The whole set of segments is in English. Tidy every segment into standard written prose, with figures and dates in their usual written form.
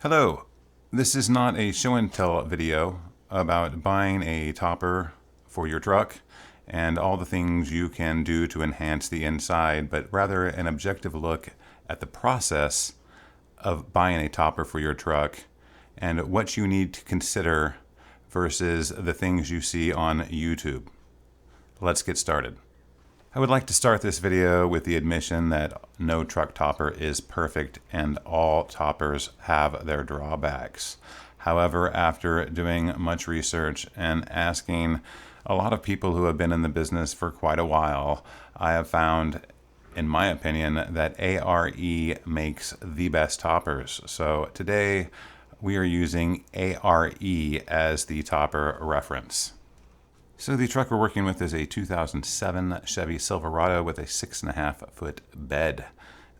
Hello, this is not a show and tell video about buying a topper for your truck and all the things you can do to enhance the inside, but rather an objective look at the process of buying a topper for your truck and what you need to consider versus the things you see on YouTube. Let's get started. I would like to start this video with the admission that no truck topper is perfect and all toppers have their drawbacks. However, after doing much research and asking a lot of people who have been in the business for quite a while, I have found, in my opinion, that A.R.E makes the best toppers. So today we are using A.R.E as the topper reference. So the truck we're working with is a 2007 Chevy Silverado with a 6.5 foot bed.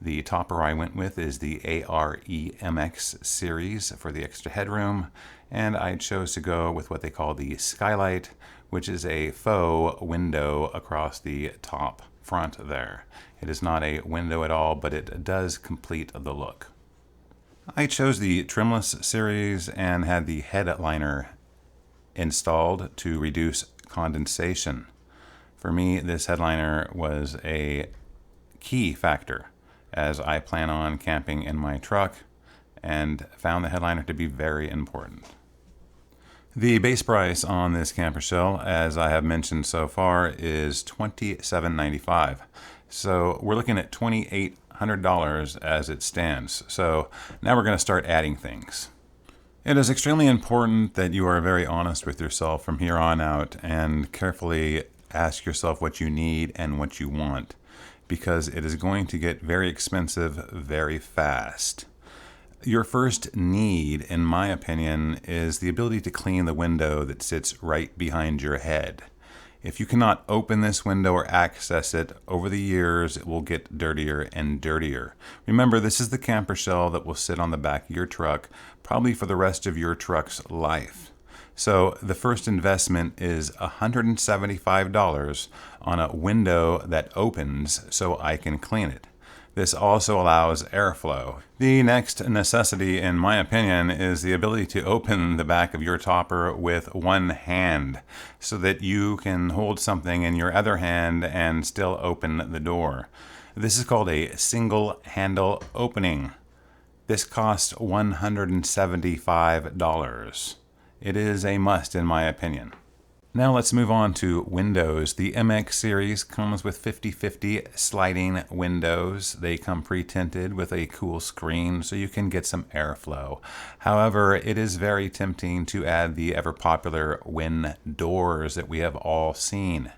The topper I went with is the A.R.E MX series for the extra headroom, and I chose to go with what they call the Skylight, which is a faux window across the top front there. It is not a window at all, but it does complete the look. I chose the trimless series and had the headliner installed to reduce condensation. For me, this headliner was a key factor as I plan on camping in my truck and found the headliner to be very important. The base price on this camper shell, as I have mentioned so far, is $27.95. So we're looking at $2,800 as it stands. So now we're going to start adding things. It is extremely important that you are very honest with yourself from here on out and carefully ask yourself what you need and what you want, because it is going to get very expensive very fast. Your first need, in my opinion, is the ability to clean the window that sits right behind your head. If you cannot open this window or access it, over the years it will get dirtier and dirtier. Remember, this is the camper shell that will sit on the back of your truck probably for the rest of your truck's life. So the first investment is $175 on a window that opens so I can clean it. This also allows airflow. The next necessity, in my opinion, is the ability to open the back of your topper with one hand so that you can hold something in your other hand and still open the door. This is called a single handle opening. This costs $175. It is a must, in my opinion. Now let's move on to windows. The MX series comes with 50/50 sliding windows. They come pre-tinted with a cool screen so you can get some airflow. However, it is very tempting to add the ever popular wind doors that we have all seen.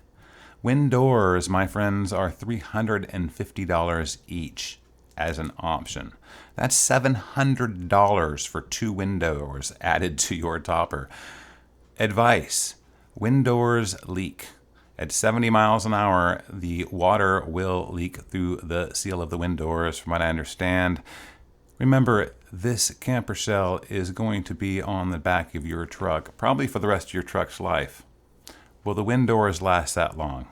Wind doors, my friends, are $350 each as an option. That's $700 for 2 windows added to your topper. Advice: wind doors leak. At 70 miles an hour, the water will leak through the seal of the wind doors, from what I understand. Remember, this camper shell is going to be on the back of your truck, probably for the rest of your truck's life. Will the wind doors last that long?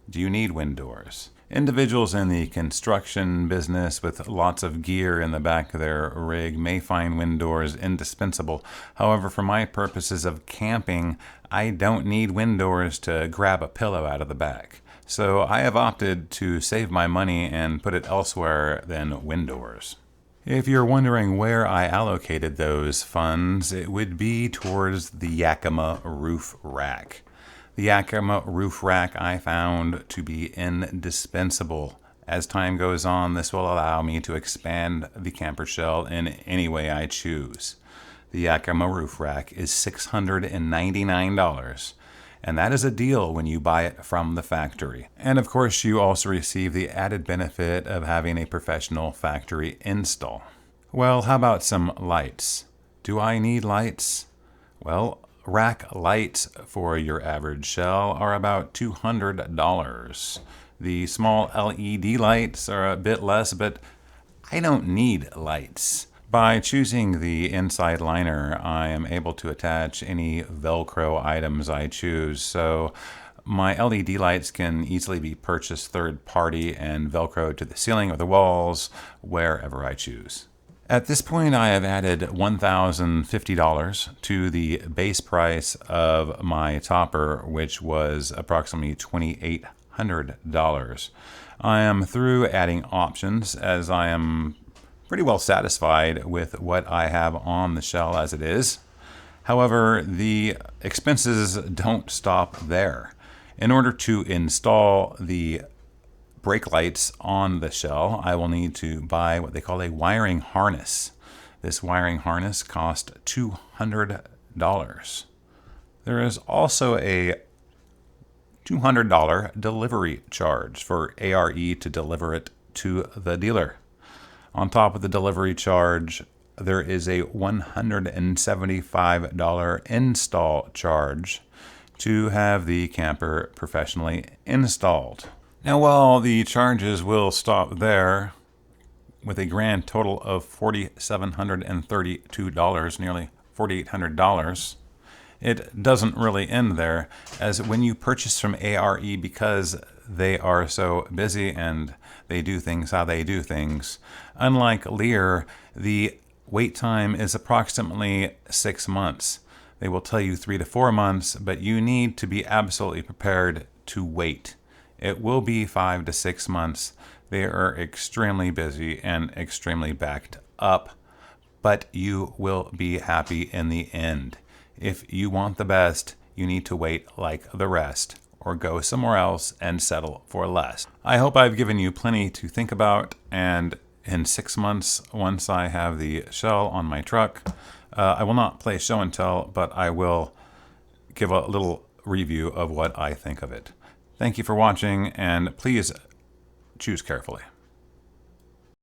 Do you need wind doors? Individuals in the construction business with lots of gear in the back of their rig may find wind doors indispensable. However, for my purposes of camping, I don't need wind doors to grab a pillow out of the back. So I have opted to save my money and put it elsewhere than wind doors. If you're wondering where I allocated those funds, it would be towards the Yakima roof rack. The Yakima roof rack I found to be indispensable. As time goes on, this will allow me to expand the camper shell in any way I choose. The Yakima roof rack is $699, and that is a deal when you buy it from the factory. And of course, you also receive the added benefit of having a professional factory install. Well, how about some lights? Do I need lights? Well, rack lights for your average shell are about $200. The small LED lights are a bit less, but I don't need lights. By choosing the inside liner, I am able to attach any Velcro items I choose. So my LED lights can easily be purchased third party and Velcro to the ceiling or the walls, wherever I choose. At this point, I have added $1,050 to the base price of my topper, which was approximately $2,800. I am through adding options as I am pretty well satisfied with what I have on the shell as it is. However, the expenses don't stop there. In order to install the brake lights on the shell, I will need to buy what they call a wiring harness. This wiring harness cost $200. There is also a $200 delivery charge for A.R.E to deliver it to the dealer. On top of the delivery charge, there is a $175 install charge to have the camper professionally installed. Now, while the charges will stop there, with a grand total of $4,732, nearly $4,800, it doesn't really end there, as when you purchase from A.R.E, because they are so busy and they do things how they do things, unlike Lear, the wait time is approximately 6 months. They will tell you 3 to 4 months, but you need to be absolutely prepared to wait. It will be 5 to 6 months. They are extremely busy and extremely backed up, but you will be happy in the end. If you want the best, you need to wait like the rest, or go somewhere else and settle for less. I hope I've given you plenty to think about, and in 6 months, once I have the shell on my truck, I will not play show and tell, but I will give a little review of what I think of it. Thank you for watching, and please choose carefully.